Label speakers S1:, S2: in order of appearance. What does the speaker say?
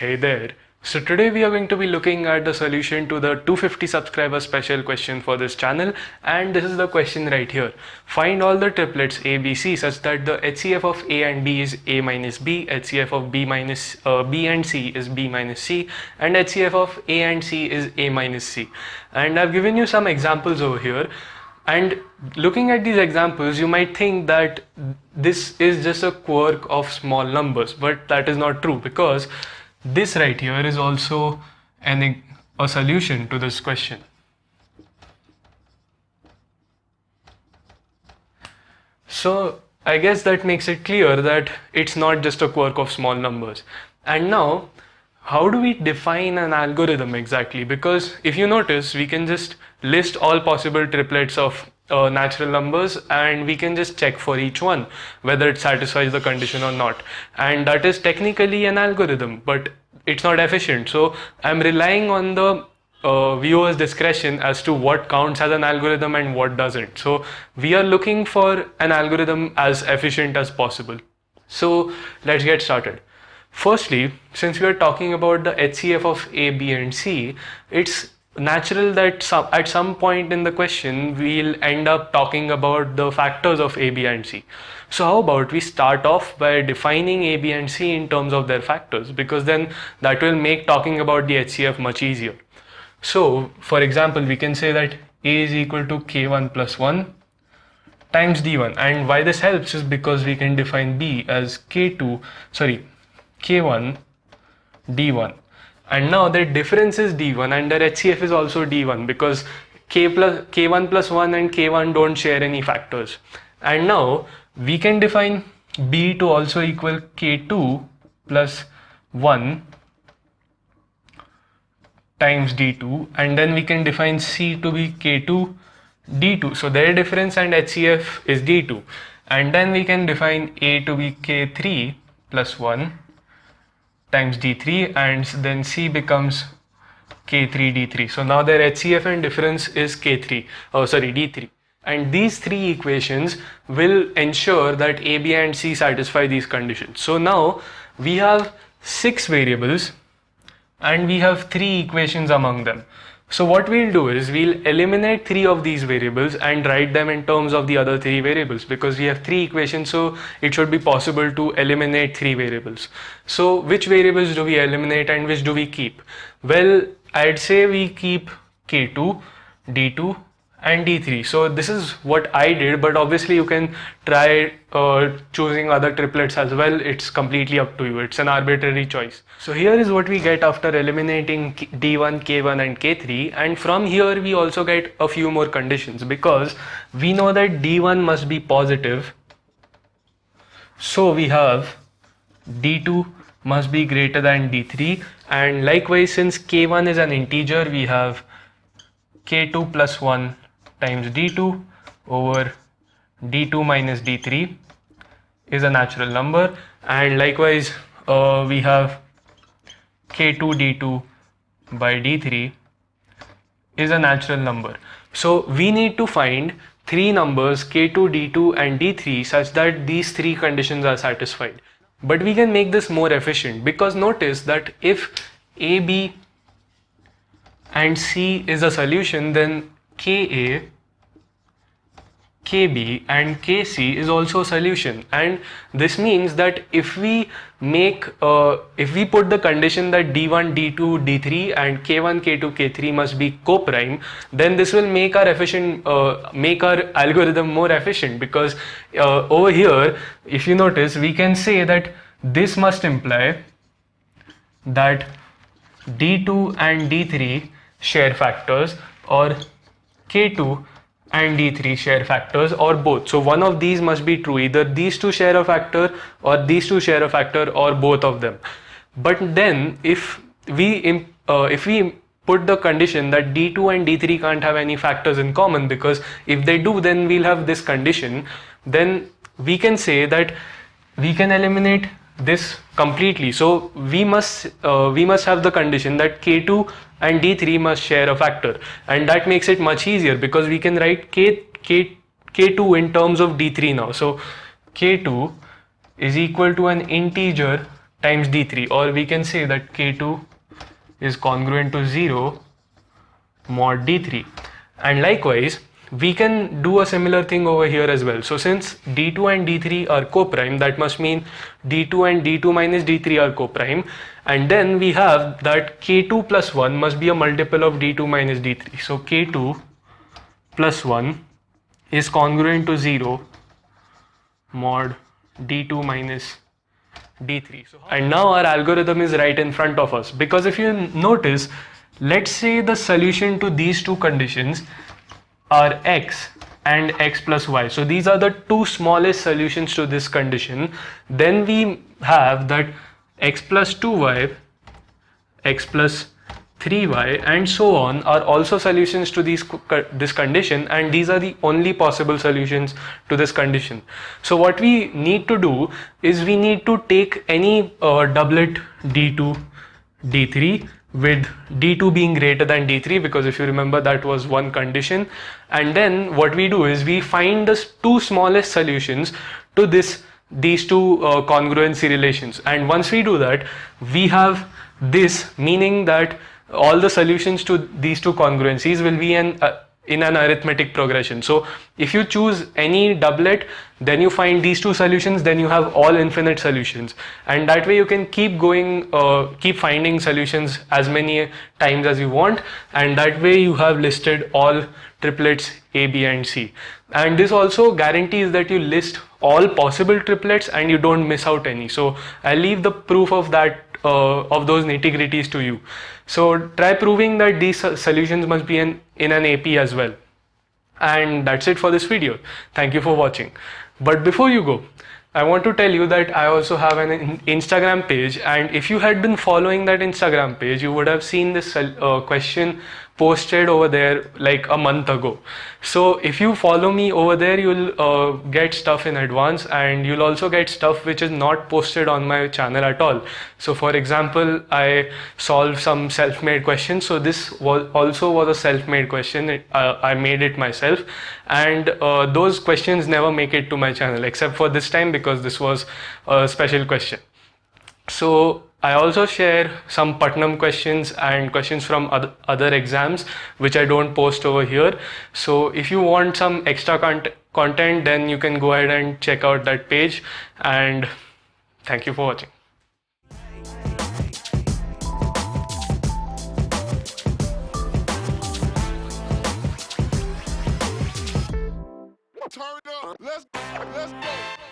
S1: Hey there. So today we are going to be looking at the solution to the 250 subscriber special question for this channel, and this is the question right here. Find all the triplets A, B, C such that the HCF of A and B is A minus B, HCF of B and C is B minus C, and HCF of A and C is A minus C. And I've given you some examples over here. And looking at these examples, you might think that this is just a quirk of small numbers, but that is not true, because this right here is also a solution to this question. So I guess that makes it clear that it's not just a quirk of small numbers. And now, how do we define an algorithm exactly? Because if you notice, we can just list all possible triplets of natural numbers, and we can just check for each one whether it satisfies the condition or not. And that is technically an algorithm, but it's not efficient. So I'm relying on the viewer's discretion as to what counts as an algorithm and what doesn't. So we are looking for an algorithm as efficient as possible. So let's get started. Firstly, since we are talking about the HCF of A, B and C, it's natural that at some point in the question we'll end up talking about the factors of A, B and C. So how about we start off by defining A, B and C in terms of their factors, because then that will make talking about the HCF much easier. So for example, we can say that A is equal to K1 plus 1 times D1, and why this helps is because we can define B as K1 D1, and now their difference is D1 and their HCF is also D1, because K1 plus 1 and K1 don't share any factors. And now we can define B to also equal K2 plus 1 times D2, and then we can define C to be K2 D2, so their difference and HCF is D2, and then we can define A to be K3 plus 1 times D3, and then C becomes K3 D3. So now their HCF and difference is D3. And these three equations will ensure that A, B and C satisfy these conditions. So now we have 6 variables and we have 3 equations among them. So what we'll do is we'll eliminate 3 of these variables and write them in terms of the other 3 variables, because we have 3 equations, so it should be possible to eliminate 3 variables. So which variables do we eliminate and which do we keep? Well, I'd say we keep K2, D2 and D3. So this is what I did, but obviously you can try choosing other triplets as well. It's completely up to you. It's an arbitrary choice. So here is what we get after eliminating D1, K1 and K3, and from here we also get a few more conditions, because we know that D1 must be positive. So we have D2 must be greater than D3, and likewise, since K1 is an integer, we have K2 plus 1 times D2 over D2 minus D3 is a natural number, and likewise we have K2 D2 by D3 is a natural number. So we need to find 3 numbers K2, D2 and D3 such that these 3 conditions are satisfied. But we can make this more efficient, because notice that if A, B and C is a solution, then Ka, Kb and Kc is also a solution. And this means that if we put the condition that D1, D2, D3 and K1, K2, K3 must be co-prime, then this will make our algorithm more efficient, because over here, if you notice, we can say that this must imply that D2 and D3 share factors, or K2 and D3 share factors, or both. So one of these must be true, either these two share a factor or these two share a factor, or both of them. But then if we put the condition that D2 and D3 can't have any factors in common, because if they do, then we'll have this condition, then we can say that we can eliminate this completely. So we must have the condition that K2 and D3 must share a factor, and that makes it much easier, because we can write K2 in terms of D3 now. So K2 is equal to an integer times d3, or we can say that k2 is congruent to 0 mod d3. And likewise, we can do a similar thing over here as well. So since d2 and d3 are co-prime, that must mean d2 and d2 minus d3 are co-prime. And then we have that k2 plus 1 must be a multiple of d2 minus d3. So k2 plus 1 is congruent to 0 mod d2 minus d3. And now our algorithm is right in front of us, because if you notice, let's say the solution to these two conditions are x and x plus y. So these are the two smallest solutions to this condition. Then we have that x plus 2y, x plus 3y and so on are also solutions to this condition, and these are the only possible solutions to this condition. So what we need to do is we need to take any doublet d2, d3 with d2 being greater than d3, because if you remember that was one condition, and then what we do is we find the two smallest solutions to these two congruency relations. And once we do that, we have this, meaning that all the solutions to these two congruencies will be in an arithmetic progression. So if you choose any doublet, then you find these two solutions, then you have all infinite solutions, and that way you can keep going, keep finding solutions as many times as you want, and that way you have listed all triplets A, B and C. And this also guarantees that you list all possible triplets and you don't miss out any. So I'll leave the proof of that, of those nitty-gritties to you. So try proving that these solutions must be in an AP as well. And that's it for this video. Thank you for watching. But before you go, I want to tell you that I also have an Instagram page, and if you had been following that Instagram page, you would have seen this question posted over there like a month ago. So if you follow me over there, you'll get stuff in advance, and you'll also get stuff which is not posted on my channel at all. So for example, I solved some self-made questions. So this was a self-made question. I made it myself, and those questions never make it to my channel except for this time, because this was a special question. So I also share some Putnam questions and questions from other exams which I don't post over here. So if you want some extra content, then you can go ahead and check out that page, and thank you for watching.
S2: Turn up. Let's go.